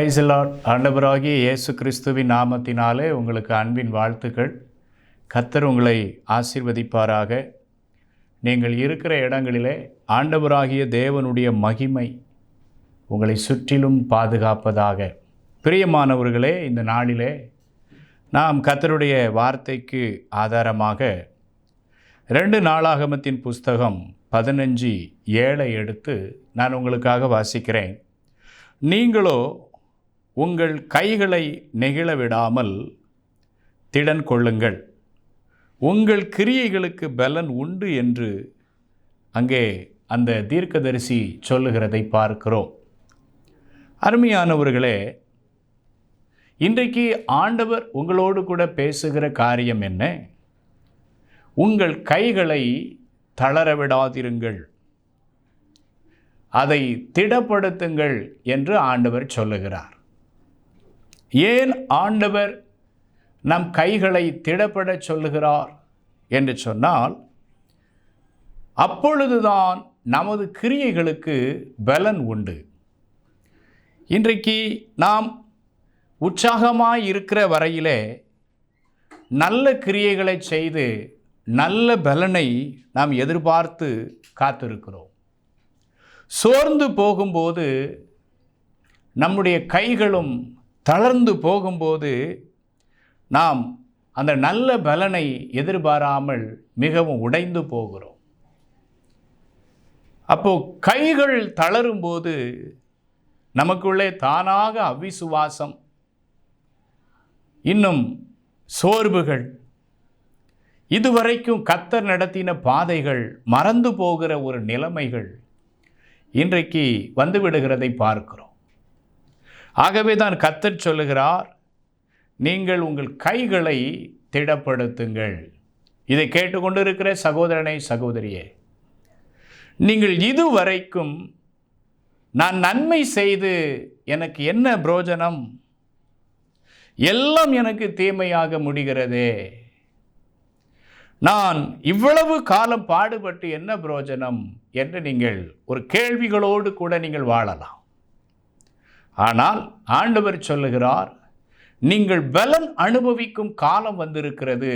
Praise the Lord. ஆண்டவராகிய இயேசு கிறிஸ்துவின் நாமத்தினாலே உங்களுக்கு அன்பின் வாழ்த்துக்கள். கர்த்தர் உங்களை ஆசீர்வதிப்பாராக. நீங்கள் இருக்கிற இடங்களிலே ஆண்டவராகிய தேவனுடைய மகிமை உங்களை சுற்றிலும் பாதுகாப்பதாக. பிரியமானவர்களே, இந்த நாளிலே நாம் கர்த்தருடைய வார்த்தைக்கு ஆதாரமாக 2 நாளாகமத்தின் புஸ்தகம் 15:7 எடுத்து நான் உங்களுக்காக வாசிக்கிறேன். நீங்களோ உங்கள் கைகளை நெகிழ விடாமல் திடன் கொள்ளுங்கள், உங்கள் கிரியைகளுக்கு பலன் உண்டு என்று அங்கே அந்த தீர்க்கதரிசி சொல்லுகிறதை பார்க்கிறோம். அருமையானவர்களே, இன்றைக்கு ஆண்டவர் உங்களோடு கூட பேசுகிற காரியம் என்ன? உங்கள் கைகளை தளர விடாதிருங்கள், அதை திடப்படுத்துங்கள் என்று ஆண்டவர் சொல்லுகிறார். ஏன் ஆண்டவர் நம் கைகளை திடப்பட சொல்லுகிறார் என்று சொன்னால், அப்பொழுதுதான் நமது கிரியைகளுக்கு பலன் உண்டு. இன்றைக்கு நாம் உற்சாகமாய் இருக்கிற வரையிலே நல்ல கிரியைகளை செய்து நல்ல பலனை நாம் எதிர்பார்த்து காத்திருக்கிறோம். சோர்ந்து போகும்போது, நம்முடைய கைகளும் தளர்ந்து போகும்போது நாம் அந்த நல்ல பலனை எதிர்பாராமல் மிகவும் உடைந்து போகிறோம். அப்போ கைகள் தளரும்போது நமக்குள்ளே தானாக அவிசுவாசம், இன்னும் சோர்வுகள், இதுவரைக்கும் கர்த்தர் நடத்தின பாதைகள் மறந்து போகிற ஒரு நிலைமைகள் இன்றைக்கு வந்துவிடுகிறதை பார்க்கிறோம். ஆகவே தான் கர்த்தர் சொல்லுகிறார், நீங்கள் உங்கள் கைகளை திடப்படுத்துங்கள். இதை கேட்டுக்கொண்டிருக்கிற சகோதரனை சகோதரியே, நீங்கள் இதுவரைக்கும் நான் நன்மை செய்து எனக்கு என்ன பிரயோஜனம், எல்லாம் எனக்கு தீமையாக முடிகிறதே, நான் இவ்வளவு காலம் பாடுபட்டு என்ன பிரயோஜனம் என்று நீங்கள் ஒரு கேள்விகளோடு கூட நீங்கள் வாழலாம். ஆனால் ஆண்டவர் சொல்லுகிறார், நீங்கள் பலன் அனுபவிக்கும் காலம் வந்திருக்கிறது.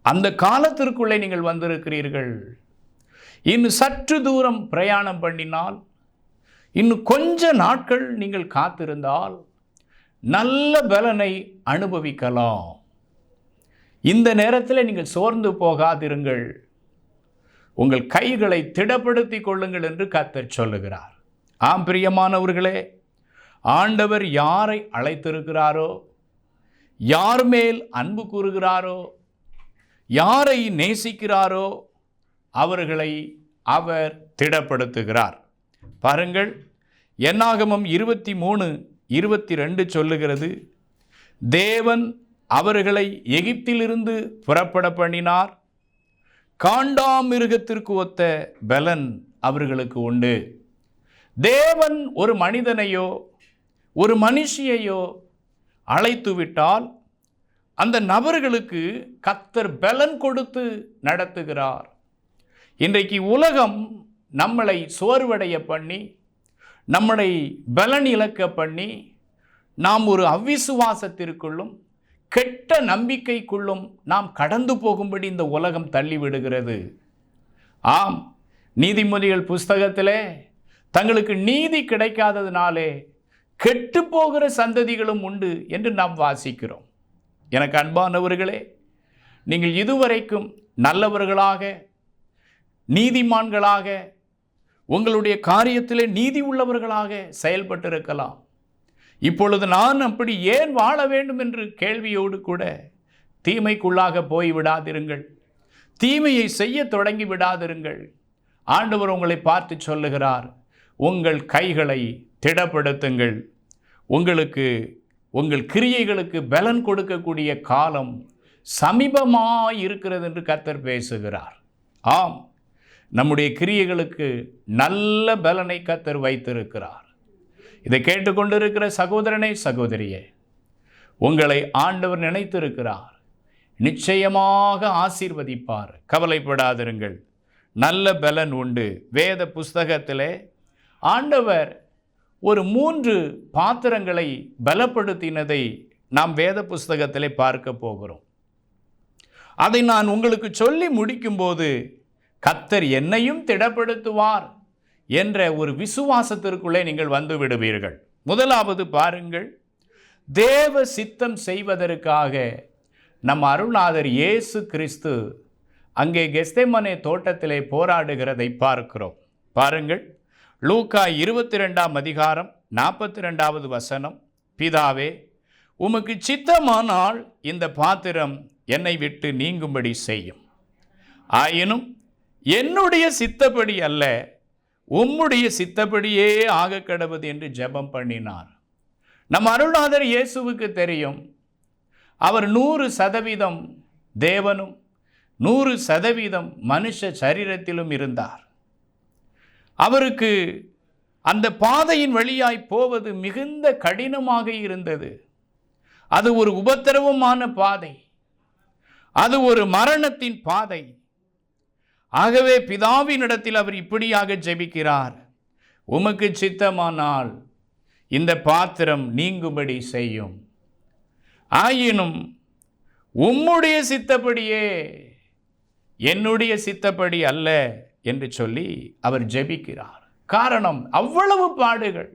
அந்த காலத்திற்குள்ளே நீங்கள் வந்திருக்கிறீர்கள். இன்னும் சற்று தூரம் பிரயாணம் பண்ணினால், இன்னும் கொஞ்ச நாட்கள் நீங்கள் காத்திருந்தால் நல்ல பலனை அனுபவிக்கலாம். இந்த நேரத்தில் நீங்கள் சோர்ந்து போகாதிருங்கள், உங்கள் கைகளை திடப்படுத்தி கொள்ளுங்கள் என்று கர்த்தர் சொல்லுகிறார். ஆம் பிரியமானவர்களே, ஆண்டவர் யாரை அழைத்திருக்கிறாரோ, யார் மேல் அன்பு கூறுகிறாரோ, யாரை நேசிக்கிறாரோ அவர்களை அவர் திடப்படுத்துகிறார். பாருங்கள், என்னாகமம் 23:22 சொல்லுகிறது, தேவன் அவர்களை எகிப்திலிருந்து புறப்பட பண்ணினார், காண்டாமிருகத்திற்கு ஒத்த பலன் அவர்களுக்கு உண்டு. தேவன் ஒரு மனிதனையோ ஒரு மனுஷியையோ அழைத்து விட்டால் அந்த நபர்களுக்கு கர்த்தர் பலன் கொடுத்து நடத்துகிறார். இன்றைக்கு உலகம் நம்மளை சோர்வடைய பண்ணி, நம்மளை பலன் இழக்க பண்ணி, நாம் ஒரு அவிசுவாசத்திற்குள்ளும் கெட்ட நம்பிக்கைக்குள்ளும் நாம் கடந்து போகும்படி இந்த உலகம் தள்ளிவிடுகிறது. ஆம், நீதிமொழிகள் புஸ்தகத்திலே தங்களுக்கு நீதி கிடைக்காததினாலே கெட்டு போகிற சந்ததிகளும் உண்டு என்று நாம் வாசிக்கிறோம். எனக்கு அன்பானவர்களே, நீங்கள் இதுவரைக்கும் நல்லவர்களாக, நீதிமான்களாக, உங்களுடைய காரியத்திலே நீதி உள்ளவர்களாக செயல்பட்டிருக்கலாம். இப்பொழுது நான் அப்படி ஏன் வாழ வேண்டும் என்று கேள்வியோடு கூட தீமைக்குள்ளாக போய்விடாதிருங்கள், தீமையை செய்ய தொடங்கி விடாதிருங்கள். ஆண்டவர் உங்களை பார்த்து சொல்லுகிறார், உங்கள் கைகளை திடப்படுத்துங்கள், உங்களுக்கு உங்கள் கிரியைகளுக்கு பலன் கொடுக்கக்கூடிய காலம் சமீபமாய் இருக்கிறது என்று கர்த்தர் பேசுகிறார். ஆம், நம்முடைய கிரியைகளுக்கு நல்ல பலனை கர்த்தர் வைத்திருக்கிறார். இதை கேட்டுக்கொண்டிருக்கிற சகோதரனே சகோதரியே, உங்களை ஆண்டவர் நினைத்திருக்கிறார், நிச்சயமாக ஆசீர்வதிப்பார். கவலைப்படாதிருங்கள், நல்ல பலன் உண்டு. வேத புஸ்தகத்திலே ஆண்டவர் ஒரு 3 பாத்திரங்களை பலப்படுத்தினதை நாம் வேத புஸ்தகத்திலே பார்க்க போகிறோம். அதை நான் உங்களுக்கு சொல்லி முடிக்கும்போது கர்த்தர் என்னையும் திடப்படுத்துவார் என்ற ஒரு விசுவாசத்திற்குள்ளே நீங்கள் வந்து விடுவீர்கள். முதலாவது பாருங்கள், தேவ சித்தம் செய்வதற்காக நம் அருள்நாதர் இயேசு கிறிஸ்து அங்கே கெத்செமனே தோட்டத்திலே போராடுகிறதை பார்க்கிறோம். பாருங்கள், லூக்கா 22ஆம் அதிகாரம் 42வது வசனம். பிதாவே, உமக்கு சித்தமானால் இந்த பாத்திரம் என்னை விட்டு நீங்கும்படி செய்யும். ஆயினும் என்னுடைய சித்தப்படி அல்ல, உம்முடைய சித்தப்படியே ஆக கடவுது என்று ஜெபம் பண்ணினார். நம் அருள்நாதர் இயேசுவுக்கு தெரியும், அவர் 100% தேவனும் 100% மனுஷ சரீரத்திலும் இருந்தார். அவருக்கு அந்த பாதையின் வழியாய் போவது மிகுந்த கடினமாக இருந்தது. அது ஒரு உபத்திரவமான பாதை, அது ஒரு மரணத்தின் பாதை. ஆகவே பிதாவினிடத்தில் அவர் இப்படியாக ஜெபிக்கிறார், உமக்கு சித்தமானால் இந்த பாத்திரம் நீங்கும்படி செய்யும். ஆயினும் உம்முடைய சித்தப்படியே, என்னுடைய சித்தப்படி அல்ல என்று சொல்லி அவர் ஜெபிக்கிறார். காரணம், அவ்வளவு பாடுகள்.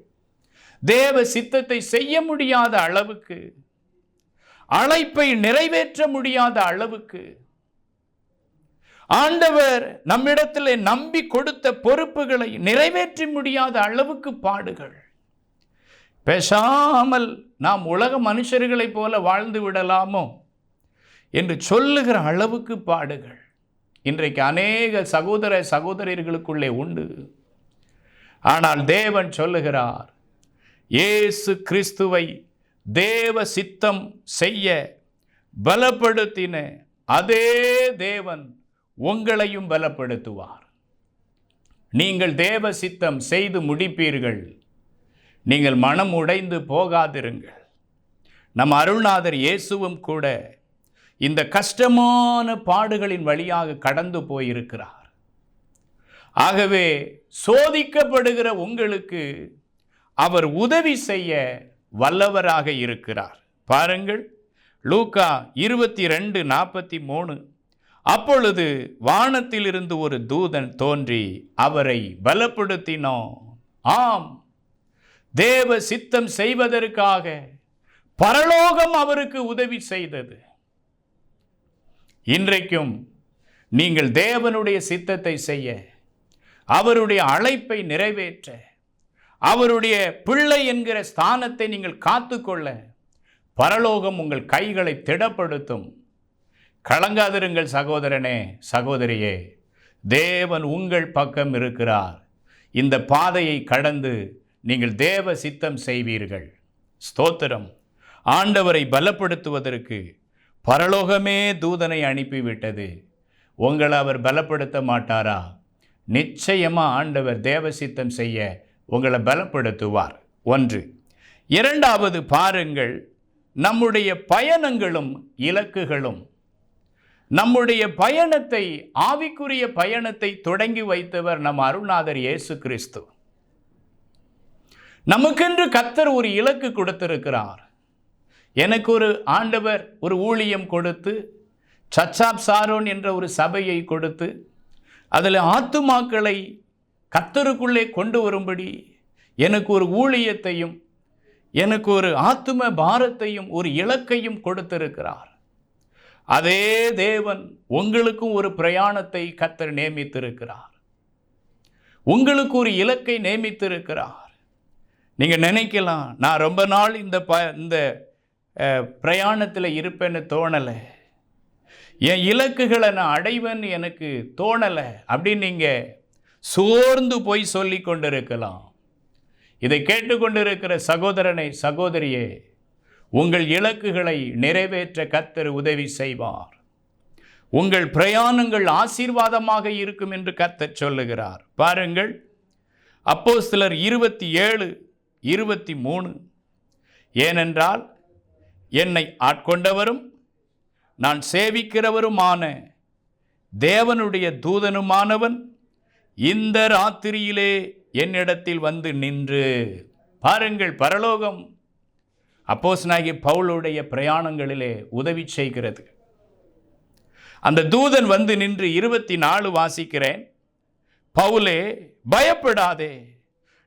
தேவ சித்தத்தை செய்ய முடியாத அளவுக்கு, அழைப்பை நிறைவேற்ற முடியாத அளவுக்கு, ஆண்டவர் நம்மிடத்தில் நம்பி கொடுத்த பொறுப்புகளை நிறைவேற்ற முடியாத அளவுக்கு பாடுகள். பேசாமல் நாம் உலக மனுஷர்களைப் போல வாழ்ந்து விடலாமோ என்று சொல்லுகிற அளவுக்கு பாடுகள் இன்றைக்கு அநேக சகோதர சகோதரர்களுக்குள்ளே உண்டு. ஆனால் தேவன் சொல்லுகிறார், இயேசு கிறிஸ்துவை தேவ சித்தம் செய்ய பலப்படுத்தின அதே தேவன் உங்களையும் பலப்படுத்துவார். நீங்கள் தேவ சித்தம் செய்து முடிப்பீர்கள். நீங்கள் மனம் உடைந்து போகாதிருங்கள். நம் அருள்நாதர் இயேசுவும் கூட இந்த கஷ்டமான பாடுகளின் வழியாக கடந்து போயிருக்கிறார். ஆகவே சோதிக்கப்படுகிற உங்களுக்கு அவர் உதவி செய்ய வல்லவராக இருக்கிறார். பாருங்கள், லூக்கா 22:43. அப்பொழுது வானத்திலிருந்து ஒரு தூதன் தோன்றி அவரை பலப்படுத்தினோம். ஆம், தேவ சித்தம் செய்வதற்காக பரலோகம் அவருக்கு உதவி செய்தது. இன்றைக்கும் நீங்கள் தேவனுடைய சித்தத்தை செய்ய, அவருடைய அழைப்பை நிறைவேற்ற, அவருடைய பிள்ளை என்கிற ஸ்தானத்தை நீங்கள் காத்துக்கொள்ள பரலோகம் உங்கள் கைகளை திடப்படுத்தும். கலங்காதிருங்கள் சகோதரனே, சகோதரியே, தேவன் உங்கள் பக்கம் இருக்கிறார். இந்த பாதையை கடந்து நீங்கள் தேவ சித்தம் செய்வீர்கள். ஸ்தோத்திரம். ஆண்டவரை பலப்படுத்துவதற்கு பரலோகமே தூதனை அனுப்பிவிட்டது. உங்களை அவர் பலப்படுத்த மாட்டாரா? நிச்சயமாக ஆண்டவர் தேவ சித்தம் செய்ய உங்களை பலப்படுத்துவார். 1. 2வது பாருங்கள், நம்முடைய பயணங்களும் இலக்குகளும், நம்முடைய பயணத்தை, ஆவிக்குரிய பயணத்தை தொடங்கி வைத்தவர் நம் அருள்நாதர் இயேசு கிறிஸ்து. நமக்கென்று கர்த்தர் ஒரு இலக்கு கொடுத்திருக்கிறார். எனக்கு ஒரு ஆண்டவர் ஒரு ஊழியம் கொடுத்து, சர்ச் ஆஃப் சாரோன் என்ற ஒரு சபையை கொடுத்து, அதில் ஆத்துமாக்களை கர்த்தருக்குள்ளே கொண்டு வரும்படி எனக்கு ஒரு ஊழியத்தையும், எனக்கு ஒரு ஆத்தும பாரத்தையும், ஒரு இலக்கையும் கொடுத்திருக்கிறார். அதே தேவன் உங்களுக்கும் ஒரு பிரயாணத்தை கர்த்தர் நியமித்திருக்கிறார். உங்களுக்கு ஒரு இலக்கை நியமித்திருக்கிறார். நீங்கள் நினைக்கலாம், நான் ரொம்ப நாள் இந்த பிரயாணத்தில் இருப்பேன்னு தோணலை, என் இலக்குகளை நான் அடைவேன்னு எனக்கு தோணலை அப்படின்னு நீங்கள் சோர்ந்து போய் சொல்லி கொண்டிருக்கலாம். இதை கேட்டுக்கொண்டிருக்கிற சகோதரனை, சகோதரியே, உங்கள் இலக்குகளை நிறைவேற்ற கர்த்தர் உதவி செய்வார். உங்கள் பிரயாணங்கள் ஆசீர்வாதமாக இருக்கும் என்று கர்த்தர் சொல்லுகிறார். பாருங்கள், அப்போஸ்தலர் 27:23. ஏனென்றால் என்னை ஆட்கொண்டவரும் நான் சேவிக்கிறவருமான தேவனுடைய தூதனுமானவன் இந்த ராத்திரியிலே என்னிடத்தில் வந்து நின்று, பாருங்கள், பரலோகம் அப்போஸ்தலனாகிய பவுலுடைய பிரயாணங்களிலே உதவி செய்கிறது. அந்த தூதன் வந்து நின்று 24 வாசிக்கிறேன். பவுலே, பயப்படாதே,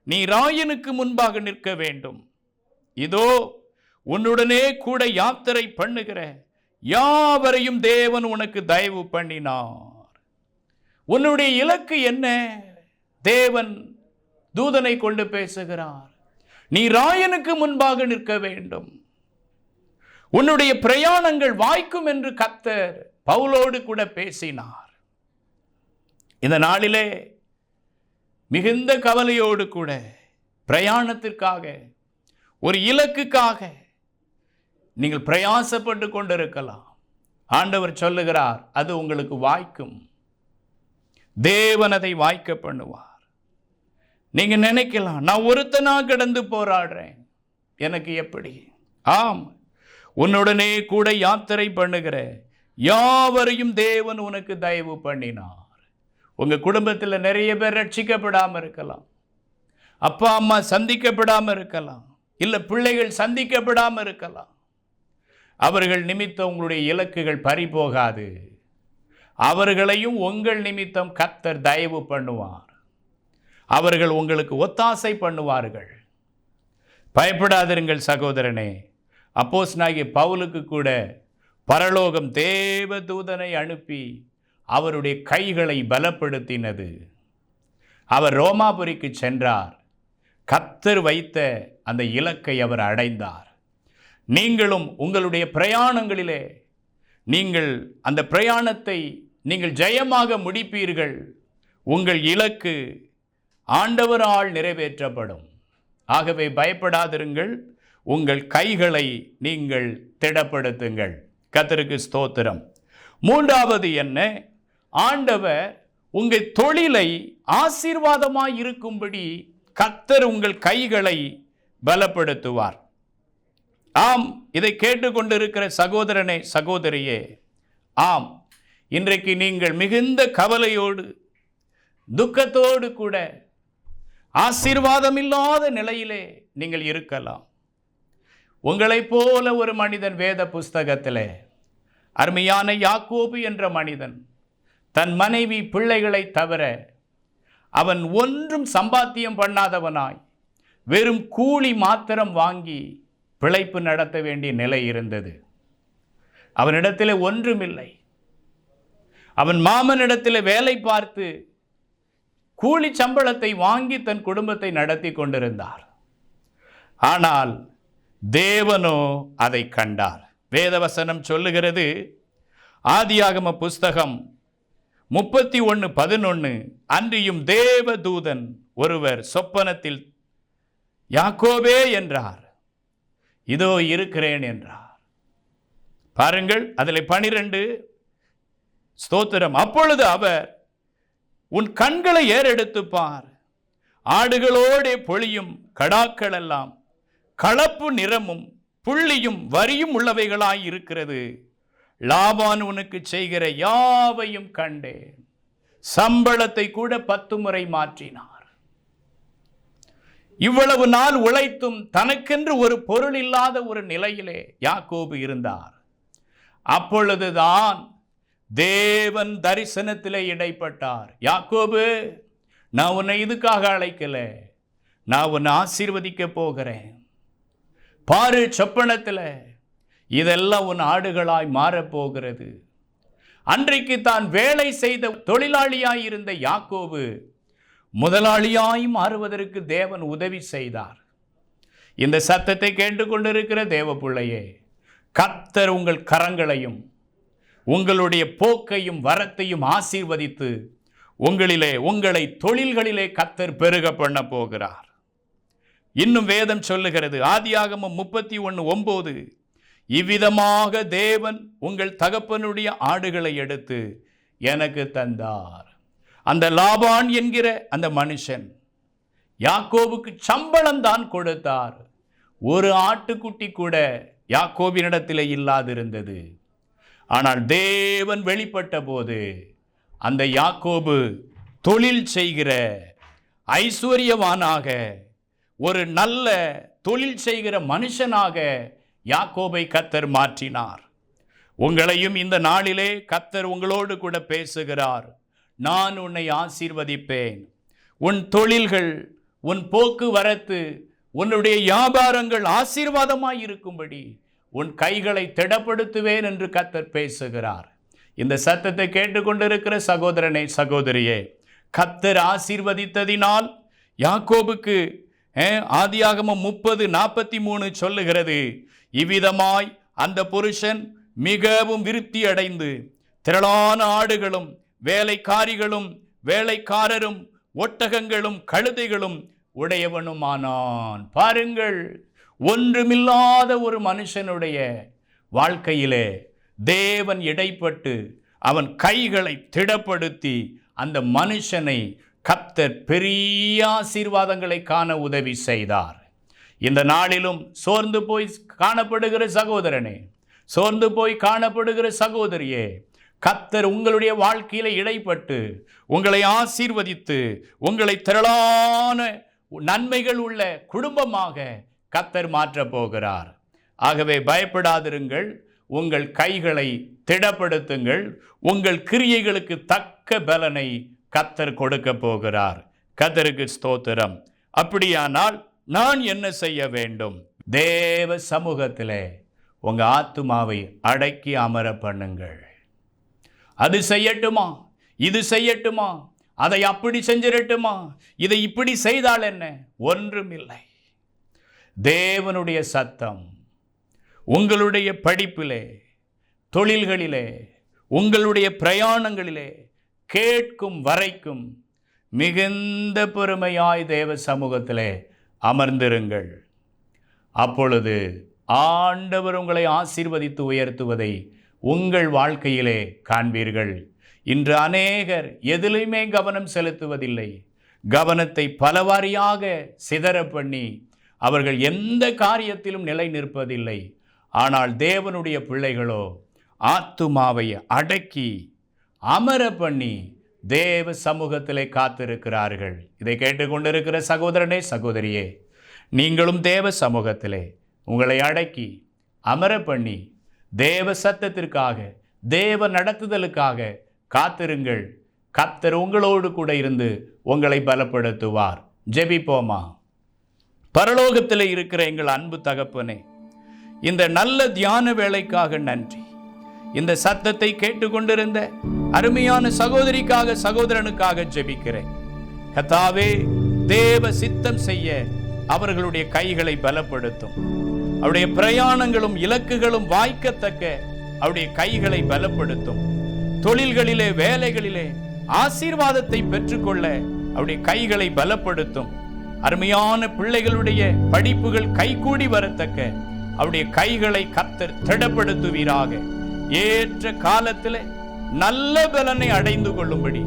நீ ராயனுக்கு முன்பாக நிற்க வேண்டும். இதோ உன்னுடனே கூட யாத்திரை பண்ணுகிற யாவரையும் தேவன் உனக்கு தயவு பண்ணினார். உன்னுடைய இலக்கு என்ன? தேவன் தூதனை கொண்டு பேசுகிறார். நீ ராயனுக்கு முன்பாக நிற்க வேண்டும். உன்னுடைய பிரயாணங்கள் வாய்க்கும் என்று கர்த்தர் பவுலோடு கூட பேசினார். இந்த நாளிலே மிகுந்த கவலையோடு கூட பிரயாணத்திற்காக, ஒரு இலக்குக்காக நீங்கள் பிரயாசப்பட்டு கொண்டிருக்கலாம். ஆண்டவர் சொல்லுகிறார், அது உங்களுக்கு வாய்க்கும். தேவன் அதை வாய்க்க பண்ணுவார். நீங்க நினைக்கலாம், நான் ஒருத்தனா கடந்து போராடுறேன், எனக்கு எப்படி? ஆம், உன்னுடனே கூட யாத்திரை பண்ணுகிற யாவரையும் தேவன் உனக்கு தயவு பண்ணினார். உங்க குடும்பத்தில் நிறைய பேர் ரட்சிக்கப்படாமல் இருக்கலாம், அப்பா அம்மா சந்திக்கப்படாமல் இருக்கலாம், இல்லை பிள்ளைகள் சந்திக்கப்படாமல் இருக்கலாம். அவர்கள் நிமித்தம் உங்களுடைய இலக்குகள் பறிபோகாது. அவர்களையும் உங்கள் நிமித்தம் கர்த்தர் தயவு பண்ணுவார். அவர்கள் உங்களுக்கு ஒத்தாசை பண்ணுவார்கள். பயப்படாதிருங்கள் சகோதரனே. அப்போஸ்தலனாகிய பவுலுக்கு கூட பரலோகம் தேவ தூதனை அனுப்பி அவருடைய கைகளை பலப்படுத்தினது. அவர் ரோமாபுரிக்கு சென்றார். கர்த்தர் வைத்த அந்த இலக்கை அவர் அடைந்தார். நீங்களும் உங்களுடைய பிரயாணங்களிலே நீங்கள் அந்த பிரயாணத்தை நீங்கள் ஜெயமாக முடிப்பீர்கள். உங்கள் இலக்கு ஆண்டவரால் நிறைவேற்றப்படும். ஆகவே பயப்படாதிருங்கள். உங்கள் கைகளை நீங்கள் திடப்படுத்துங்கள். கர்த்தருக்கு ஸ்தோத்திரம். மூன்றாவது என்ன? ஆண்டவர் உங்கள் தொழிலை ஆசீர்வாதமாய் இருக்கும்படி கர்த்தர் உங்கள் கைகளை பலப்படுத்துவார். ஆம், இதை கேட்டுக்கொண்டிருக்கிற சகோதரனே, சகோதரியே, ஆம், இன்றைக்கு நீங்கள் மிகுந்த கவலையோடு துக்கத்தோடு கூட ஆசீர்வாதம் இல்லாத நிலையிலே நீங்கள் இருக்கலாம். உங்களைப் போல ஒரு மனிதன் வேத புஸ்தகத்திலே, அருமையான யாக்கோபு என்ற மனிதன், தன் மனைவி பிள்ளைகளை தவிர அவன் ஒன்றும் சம்பாத்தியம் பண்ணாதவனாய் வெறும் கூலி மாத்திரம் வாங்கி பிழைப்பு நடத்த வேண்டிய நிலை இருந்தது. அவனிடத்தில் ஒன்றுமில்லை. அவன் மாமனிடத்தில் வேலை பார்த்து கூலி சம்பளத்தை வாங்கி தன் குடும்பத்தை நடத்தி கொண்டிருந்தார். ஆனால் தேவனோ அதை கண்டார். வேதவசனம் சொல்லுகிறது, ஆதியாகம புஸ்தகம் 31:11, அன்றியும் தேவ தூதன் ஒருவர் சொப்பனத்தில் யாக்கோபே என்றார், இதோ இருக்கிறேன் என்றார். பாருங்கள், அதில் 12 ஸ்தோத்திரம். அப்பொழுது அவர், உன் கண்களை ஏறெடுத்து பார், ஆடுகளோடே பொழியும் கடாக்கள் எல்லாம் கலப்பு நிறமும் புள்ளியும் வரியும் உள்ளவைகளாய் இருக்கிறது. லாபான் உனக்கு செய்கிற யாவையும் கண்டேன். சம்பளத்தை கூட 10 முறை மாற்றினார். இவ்வளவு நாள் உழைத்தும் தனக்கென்று ஒரு பொருள் இல்லாத ஒரு நிலையிலே யாக்கோபு இருந்தார். அப்பொழுதுதான் தேவன் தரிசனத்திலே இடைப்பட்டார். யாக்கோபு, நான் உன்னை இதுக்காக அழைக்கல, நான் உன்னை ஆசீர்வதிக்க போகிறேன். பாரு, சொப்பனத்தில் இதெல்லாம் உன் ஆடுகளாய் மாறப்போகிறது. அன்றைக்கு தான் வேலை செய்த தொழிலாளியாய் இருந்த யாக்கோபு முதலாளியாய் மாறுவதற்கு தேவன் உதவி செய்தார். இந்த சத்தத்தை கேட்டுக்கொண்டிருக்கிற தேவ பிள்ளையே, கர்த்தர் உங்கள் கரங்களையும் உங்களுடைய போக்கையும் வரத்தையும் ஆசீர்வதித்து உங்களை தொழில்களிலே கர்த்தர் பெருக பண்ண போகிறார். இன்னும் வேதம் சொல்லுகிறது, ஆதியாகமம் 31:9, இவ்விதமாக தேவன் உங்கள் தகப்பனுடைய ஆடுகளை எடுத்து எனக்கு தந்தார். அந்த லாபான் என்கிற அந்த மனுஷன் யாக்கோபுக்கு சம்பளம் தான் கொடுத்தார். ஒரு ஆட்டுக்குட்டி கூட யாக்கோபினிடத்தில் இல்லாதிருந்தது. ஆனால் தேவன் வெளிப்பட்ட போது அந்த யாக்கோபு தொழில் செய்கிற ஐஸ்வர்யவானாக ஒரு நல்ல தொழில் செய்கிற மனுஷனாக யாக்கோபை கர்த்தர் மாற்றினார். உங்களையும் இந்த நாளிலே கர்த்தர் உங்களோடு கூட பேசுகிறார். நான் உன்னை ஆசீர்வதிப்பேன். உன் தொழில்கள், உன் போக்குவரத்து, உன்னுடைய வியாபாரங்கள் ஆசீர்வாதமாய் இருக்கும்படி உன் கைகளை திடப்படுத்துவேன் என்று கர்த்தர் பேசுகிறார். இந்த சத்தத்தை கேட்டுக்கொண்டிருக்கிற சகோதரனே, சகோதரியே, கர்த்தர் ஆசீர்வதித்ததினால் யாக்கோபுக்கு ஆதியாகமம் 30:43 சொல்லுகிறது, இவ்விதமாய் அந்த புருஷன் மிகவும் விருத்தி அடைந்து திரளான ஆடுகளும் வேலைக்காரிகளும் வேலைக்காரரும் ஒட்டகங்களும் கழுதைகளும் உடையவனுமானான். பாருங்கள், ஒன்றுமில்லாத ஒரு மனுஷனுடைய வாழ்க்கையிலே தேவன் இடைப்பட்டு அவன் கைகளை திடப்படுத்தி அந்த மனுஷனை கர்த்தர் பெரிய ஆசீர்வாதங்களை காண உதவி செய்தார். இந்த நாளிலும் சோர்ந்து போய் காணப்படுகிற சகோதரனே, சோர்ந்து போய் காணப்படுகிற சகோதரியே, கர்த்தர் உங்களுடைய வாழ்க்கையில இடைப்பட்டு உங்களை ஆசீர்வதித்து உங்களை திரளான நன்மைகள் உள்ள குடும்பமாக கர்த்தர் மாற்றப் போகிறார். ஆகவே பயப்படாதிருங்கள், உங்கள் கைகளை திடப்படுத்துங்கள். உங்கள் கிரியைகளுக்கு தக்க பலனை கர்த்தர் கொடுக்க போகிறார். கர்த்தருக்கு ஸ்தோத்திரம். அப்படியானால் நான் என்ன செய்ய வேண்டும்? தேவ சமூகத்திலே உங்க ஆத்துமாவை அடக்கி அமர பண்ணுங்கள். அது செய்யட்டுமா, இது செய்யட்டுமா, அதை அப்படி செஞ்சிடட்டுமா, இதை இப்படி செய்தால் என்ன? ஒன்றுமில்லை. தேவனுடைய சத்தம் உங்களுடைய படிப்பிலே, தொழில்களிலே, உங்களுடைய பிரயாணங்களிலே கேட்கும் வரைக்கும் மிகுந்த பொறுமையாய் தேவ சமூகத்திலே அமர்ந்திருங்கள். அப்பொழுது ஆண்டவர் உங்களை ஆசீர்வதித்து உயர்த்துவதை உங்கள் வாழ்க்கையிலே காண்பீர்கள். இன்று அநேகர் எதிலுமே கவனம் செலுத்துவதில்லை. கவனத்தை பலவாரியாக சிதற பண்ணி அவர்கள் எந்த காரியத்திலும் நிலை நிற்பதில்லை. ஆனால் தேவனுடைய பிள்ளைகளோ ஆத்துமாவை அடக்கி அமர பண்ணி தேவ சமூகத்திலே காத்திருக்கிறார்கள். இதை கேட்டுக்கொண்டிருக்கிற சகோதரனே, சகோதரியே, நீங்களும் தேவ சமூகத்திலே உங்களை அடக்கி அமர பண்ணி தேவ சத்தத்திற்காக, தேவ நடத்துதலுக்காக காத்திருங்கள். கர்த்தர் உங்களோடு கூட இருந்து உங்களை பலப்படுத்துவார். ஜெபிப்போமா. பரலோகத்தில் இருக்கிற எங்கள் அன்பு தகப்பனே, இந்த நல்ல தியான வேளைக்காக நன்றி. இந்த சத்தத்தை கேட்டுக்கொண்டிருந்த அருமையான சகோதரிக்காக, சகோதரனுக்காக ஜெபிக்கிறேன். கர்த்தாவே, தேவ சித்தம் செய்ய அவர்களுடைய கைகளை பலப்படுத்தும். அவருடைய பிரயாணங்களும் இலக்குகளும் வாய்க்கத்தக்க அவருடைய கைகளை பலப்படுத்தும். தொழில்களிலே, வேலைகளிலே ஆசீர்வாதத்தை பெற்றுக்கொள்ள அவருடைய கைகளை பலப்படுத்தும். அருமையான பிள்ளைகளுடைய படிப்புகள் கைகூடி வரத்தக்க அவருடைய கைகளை கர்த்தர் திடப்படுத்துவீராக. ஏற்ற காலத்தில் நல்ல பலனை அடைந்து கொள்ளும்படி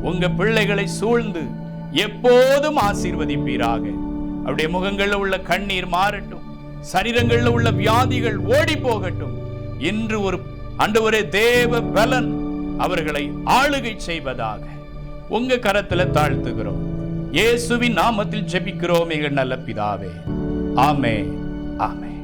உங்க பிள்ளைகளை சூழ்ந்து எப்போதும் ஆசீர்வதிப்பீராக. அவருடைய முகங்களில் உள்ள கண்ணீர் மாறட்டும், சரீரங்களில் உள்ள வியாதிகள் ஓடி போகட்டும். இன்று ஒரு ஆண்டவரே தேவ பலன் அவர்களை ஆளுகை செய்வதாக உங்க கரத்தில் தாழ்த்துகிறோம். இயேசுவின் நாமத்தில் ஜெபிக்கிறோம் எங்கள் நல்ல பிதாவே. ஆமென், ஆமென்.